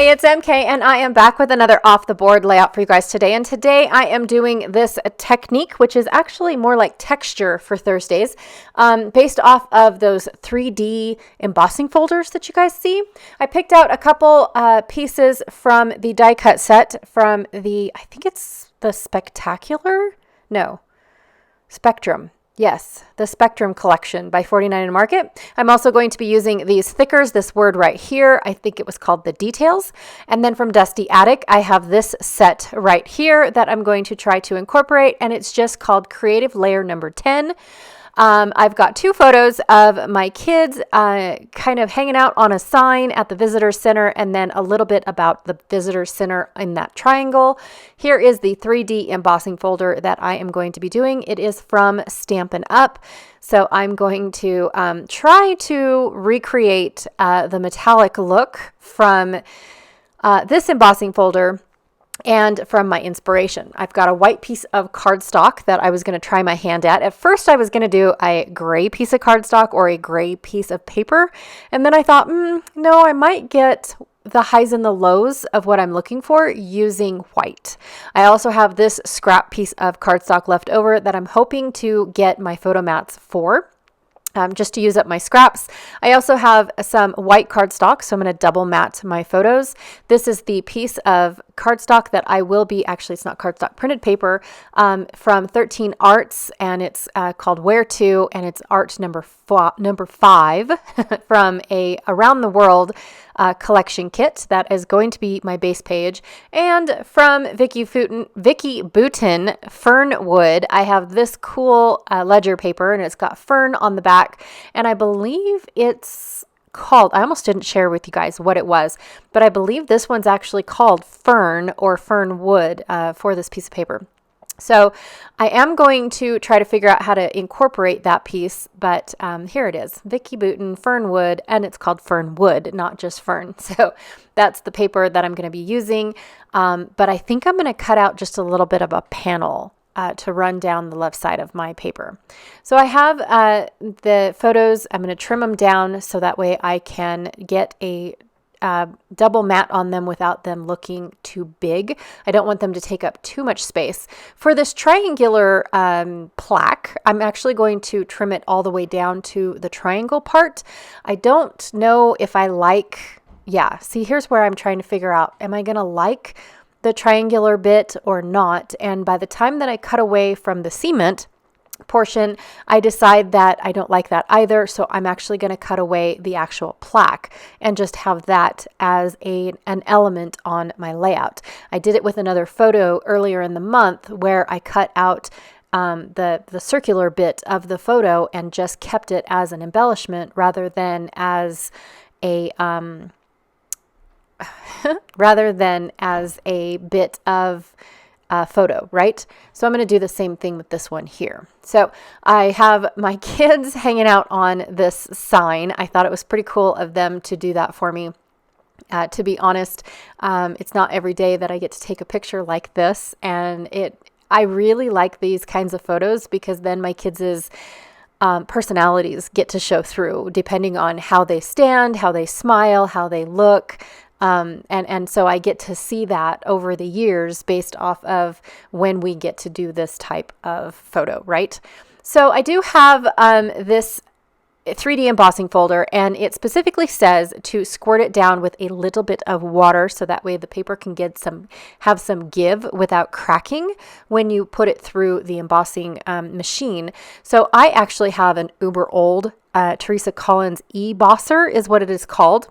Hey, it's MK, and I am back with another off-the-board layout for you guys today. And today I am doing this technique, which is actually more like texture for Thursdays, based off of those 3D embossing folders that you guys see. I picked out a couple pieces from the die cut set from the, I think it's the Spectrum. Yes, the Spectrum collection by 49 Market. I'm also going to be using these thickers, this word right here. I think it was called the Details. And then from Dusty Attic, I have this set right here that I'm going to try to incorporate, and it's just called Creative Layer number 10. I've got two photos of my kids kind of hanging out on a sign at the visitor center, and then a little bit about the visitor center in that triangle. Here is the 3D embossing folder that I am going to be doing. It is from Stampin' Up! So I'm going to try to recreate the metallic look from this embossing folder and from my inspiration. I've got a white piece of cardstock that I was going to try my hand at. At first, I was going to do a gray piece of cardstock or a gray piece of paper. And then I thought, no, I might get the highs and the lows of what I'm looking for using white. I also have this scrap piece of cardstock left over that I'm hoping to get my photo mats for. Just to use up my scraps. I also have some white cardstock, so I'm going to double mat my photos. This is the piece of cardstock that I will be, actually it's not cardstock, printed paper from 13 Arts, and it's called Where To, and it's art number 5 from a Around the World collection kit that is going to be my base page. And from Vicky Boutin Fernwood, I have this cool ledger paper, and it's got fern on the back, and I believe it's called, I almost didn't share with you guys what it was, but I believe this one's actually called Fern or Fernwood for this piece of paper. So I am going to try to figure out how to incorporate that piece, but here it is, Vicky Boutin Fernwood, and it's called Fernwood, not just fern. So that's the paper that I'm going to be using, but I think I'm going to cut out just a little bit of a panel to run down the left side of my paper. So I have the photos. I'm going to trim them down so that way I can get a double mat on them without them looking too big. I don't want them to take up too much space. For this triangular plaque, I'm actually going to trim it all the way down to the triangle part. I don't know if I like, see, here's where I'm trying to figure out, am I going to like the triangular bit or not? And by the time that I cut away from the cement portion, I decide that I don't like that either. So I'm actually going to cut away the actual plaque and just have that as an element on my layout. I did it with another photo earlier in the month where I cut out the circular bit of the photo and just kept it as an embellishment rather than as a bit of photo, right? So I'm going to do the same thing with this one here. So I have my kids hanging out on this sign. I thought it was pretty cool of them to do that for me. To be honest, it's not every day that I get to take a picture like this, and I really like these kinds of photos because then my kids' personalities get to show through depending on how they stand, how they smile, how they look. And so I get to see that over the years based off of when we get to do this type of photo, right? So I do have this 3D embossing folder, and it specifically says to squirt it down with a little bit of water so that way the paper can have some give without cracking when you put it through the embossing machine. So I actually have an uber old Teresa Collins Embosser is what it is called.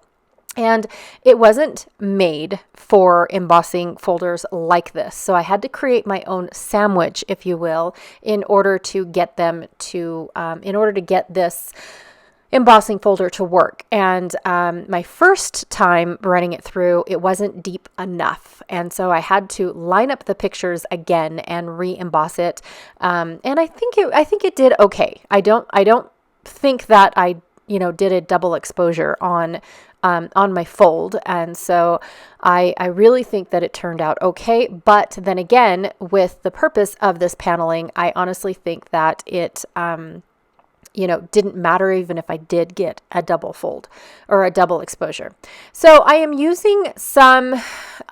And it wasn't made for embossing folders like this. So I had to create my own sandwich, if you will, in order to get this embossing folder to work. And my first time running it through, it wasn't deep enough. And so I had to line up the pictures again and re-emboss it. And I think it did okay. I don't think that I did a double exposure on my fold. And so I really think that it turned out okay. But then again, with the purpose of this paneling, I honestly think that it didn't matter even if I did get a double fold or a double exposure. So I am using some,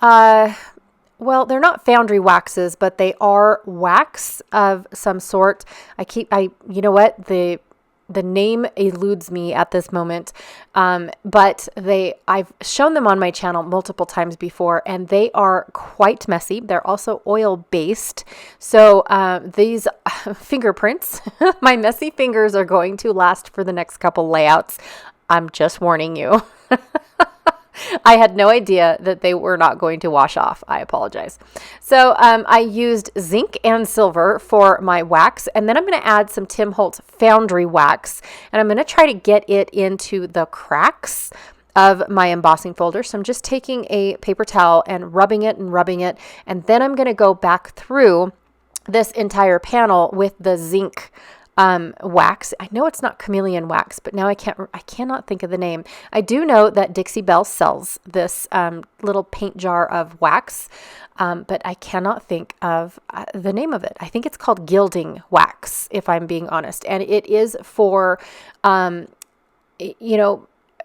well, they're not foundry waxes, but they are wax of some sort. You know what? The name eludes me at this moment, but I've shown them on my channel multiple times before, and they are quite messy. They're also oil-based, so these fingerprints, my messy fingers are going to last for the next couple layouts. I'm just warning you. I had no idea that they were not going to wash off. I apologize. So I used zinc and silver for my wax, and then I'm going to add some Tim Holtz Foundry wax, and I'm going to try to get it into the cracks of my embossing folder. So I'm just taking a paper towel and rubbing it, and then I'm going to go back through this entire panel with the zinc wax. I know it's not chameleon wax, but now I cannot think of the name. I do know that Dixie Belle sells this little paint jar of wax, but I cannot think of the name of it. I think it's called gilding wax, if I'm being honest. And it is for,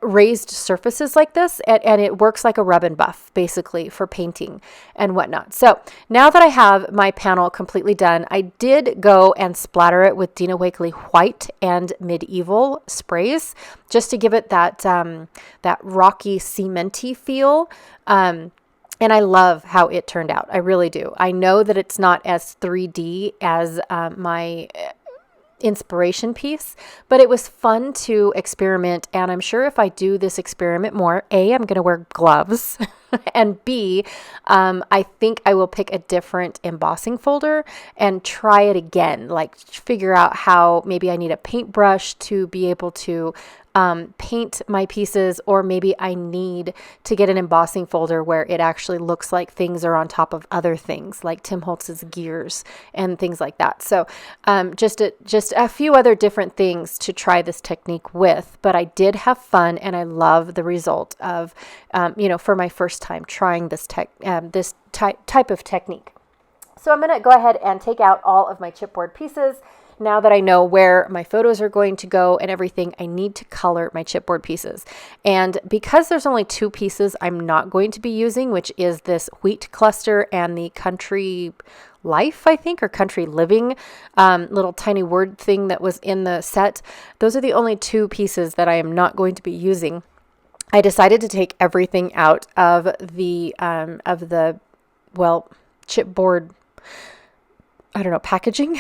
raised surfaces like this, and it works like a rub and buff basically for painting and whatnot. So now that I have my panel completely done, I did go and splatter it with Dina Wakley White and Medieval sprays just to give it that that rocky cementy feel. And I love how it turned out. I really do. I know that it's not as 3D as my inspiration piece, but it was fun to experiment. And I'm sure if I do this experiment more, A, I'm going to wear gloves, and B, I think I will pick a different embossing folder and try it again, like figure out how maybe I need a paintbrush to be able to paint my pieces, or maybe I need to get an embossing folder where it actually looks like things are on top of other things, like Tim Holtz's gears and things like that. So just a few other different things to try this technique with, but I did have fun, and I love the result of, for my first time trying this type of technique. So I'm going to go ahead and take out all of my chipboard pieces. Now that I know where my photos are going to go and everything, I need to color my chipboard pieces. And because there's only two pieces I'm not going to be using, which is this wheat cluster and the country life, I think, or country living little tiny word thing that was in the set, those are the only two pieces that I am not going to be using. I decided to take everything out of the chipboard, packaging.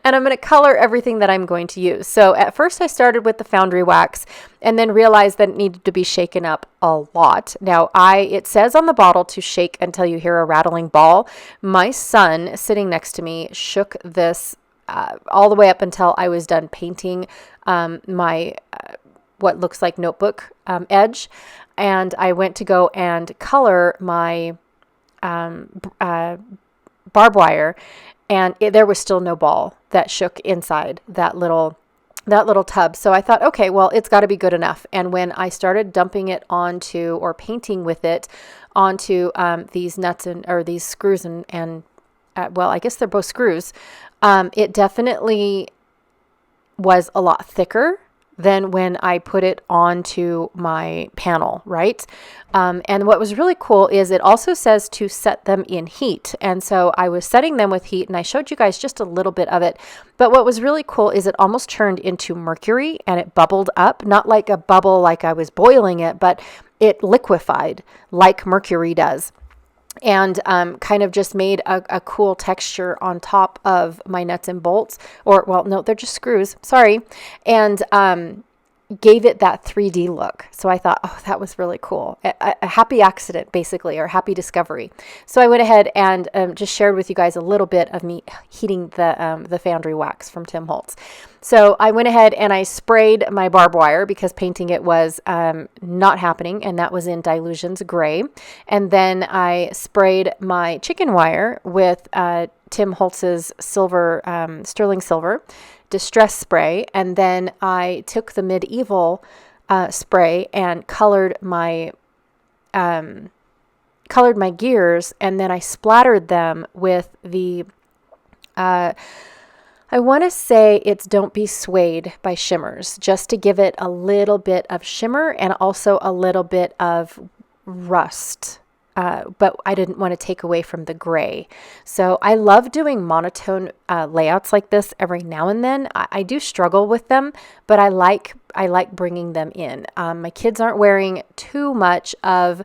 And I'm going to color everything that I'm going to use. So at first I started with the foundry wax and then realized that it needed to be shaken up a lot. Now it says on the bottle to shake until you hear a rattling ball. My son sitting next to me shook this all the way up until I was done painting my what looks like notebook edge. And I went to go and color my barbed wire, and there was still no ball that shook inside that little tub. So I thought, okay, well, it's got to be good enough. And when I started dumping it onto, or painting with it onto these nuts or these screws and I guess they're both screws, it definitely was a lot thicker than when I put it onto my panel, right? And what was really cool is it also says to set them in heat. And so I was setting them with heat, and I showed you guys just a little bit of it. But what was really cool is it almost turned into mercury, and it bubbled up, not like a bubble like I was boiling it, but it liquefied like mercury does. And kind of just made a cool texture on top of my nuts and bolts, they're just screws, sorry, and gave it that 3D look. So I thought, oh, that was really cool. A happy accident, basically, or happy discovery. So I went ahead and just shared with you guys a little bit of me heating the foundry wax from Tim Holtz. So I went ahead and I sprayed my barbed wire because painting it was not happening, and that was in Dilutions Gray. And then I sprayed my chicken wire with Tim Holtz's silver, sterling silver distress spray, and then I took the Medieval spray and colored my gears, and then I splattered them with the I want to say it's Don't Be Swayed by Shimmers, just to give it a little bit of shimmer and also a little bit of rust. But I didn't want to take away from the gray. So I love doing monotone layouts like this every now and then. I do struggle with them, but I like bringing them in. My kids aren't wearing too much of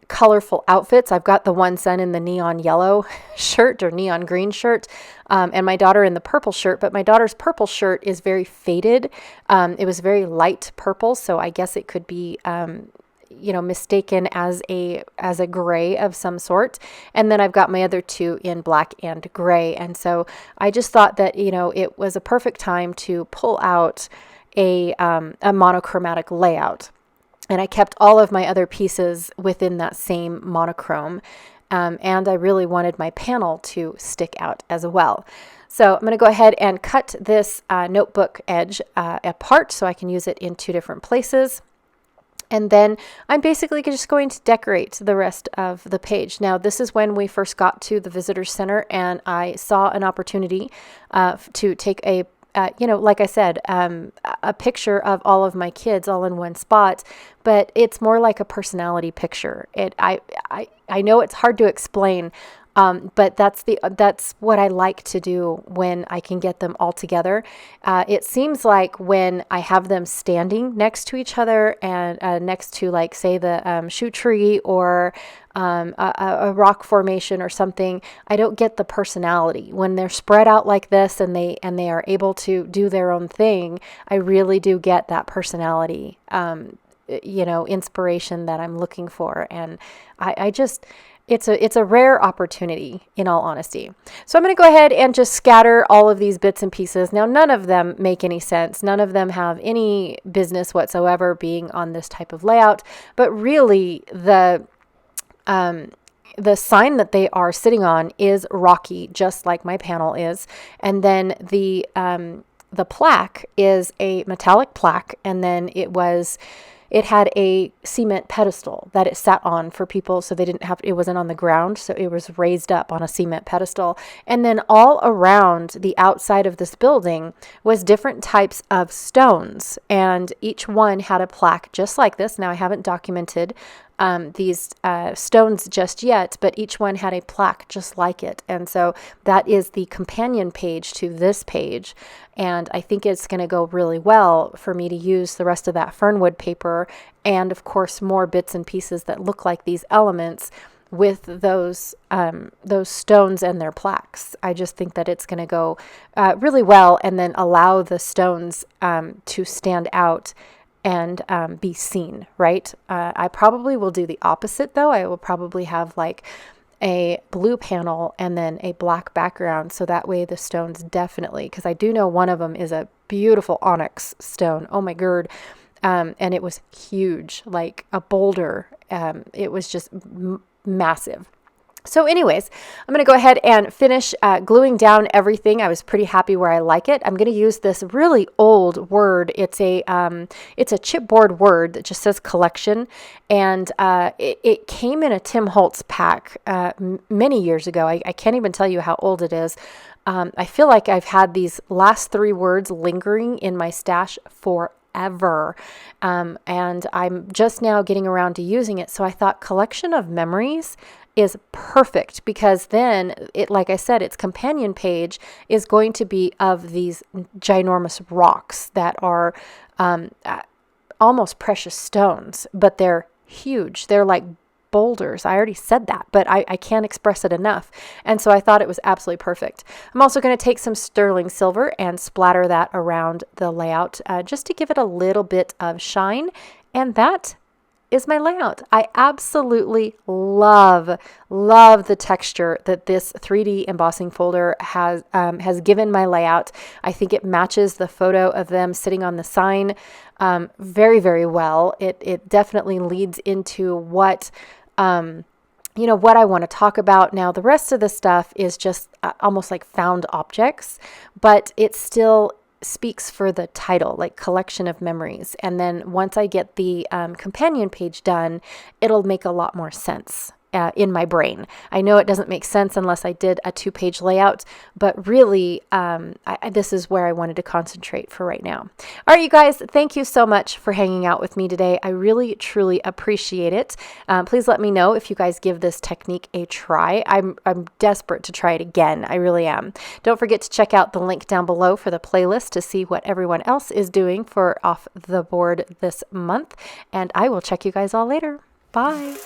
colorful outfits. I've got the one son in the neon yellow shirt or neon green shirt, and my daughter in the purple shirt, but my daughter's purple shirt is very faded. It was very light purple, so I guess it could be mistaken as a gray of some sort. And then I've got my other two in black and gray. And so I just thought that, it was a perfect time to pull out a monochromatic layout. And I kept all of my other pieces within that same monochrome. And I really wanted my panel to stick out as well. So I'm going to go ahead and cut this notebook edge apart so I can use it in two different places. And then I'm basically just going to decorate the rest of the page. Now, this is when we first got to the visitor center, and I saw an opportunity to take like I said, a picture of all of my kids all in one spot, but it's more like a personality picture. I know it's hard to explain, but that's what I like to do when I can get them all together. It seems like when I have them standing next to each other and next to, like, say, the shoe tree or a rock formation or something, I don't get the personality. When they're spread out like this and they are able to do their own thing, I really do get that personality, inspiration that I'm looking for. And I just... It's a rare opportunity, in all honesty. So I'm going to go ahead and just scatter all of these bits and pieces. Now, none of them make any sense. None of them have any business whatsoever being on this type of layout. But really, the sign that they are sitting on is rocky, just like my panel is. And then the plaque is a metallic plaque, and then it had a cement pedestal that it sat on for people, so it wasn't on the ground, so it was raised up on a cement pedestal. And then all around the outside of this building was different types of stones, and each one had a plaque just like this. Now, I haven't documented these stones just yet, but each one had a plaque just like it. And so that is the companion page to this page. And I think it's going to go really well for me to use the rest of that fernwood paper and, of course, more bits and pieces that look like these elements with those stones and their plaques. I just think that it's going to go really well, and then allow the stones to stand out and be seen, right? I probably will do the opposite, though. I will probably have like a blue panel and then a black background, so that way the stones definitely, because I do know one of them is a beautiful onyx stone. Oh my god. And it was huge, like a boulder. It was just massive. So anyways, I'm going to go ahead and finish gluing down everything. I was pretty happy where I like it. I'm going to use this really old word. It's a chipboard word that just says collection. And it came in a Tim Holtz pack many years ago. I can't even tell you how old it is. I feel like I've had these last three words lingering in my stash forever. And I'm just now getting around to using it. So I thought collection of memories is perfect, because then like I said, its companion page is going to be of these ginormous rocks that are almost precious stones, but they're huge. They're like boulders. I already said that, but I can't express it enough. And so I thought it was absolutely perfect. I'm also going to take some sterling silver and splatter that around the layout just to give it a little bit of shine. And that is my layout. I absolutely love the texture that this 3D embossing folder has given my layout. I think it matches the photo of them sitting on the sign very, very well. It definitely leads into what what I want to talk about. Now, the rest of the stuff is just almost like found objects, but it still speaks for the title, like collection of memories. And then once I get the companion page done, it'll make a lot more sense. in my brain. I know it doesn't make sense unless I did a 2-page layout, but really this is where I wanted to concentrate for right now. All right, you guys, thank you so much for hanging out with me today. I really, truly appreciate it. Please let me know if you guys give this technique a try. I'm desperate to try it again. I really am. Don't forget to check out the link down below for the playlist to see what everyone else is doing for Off the Board this month. And I will check you guys all later. Bye.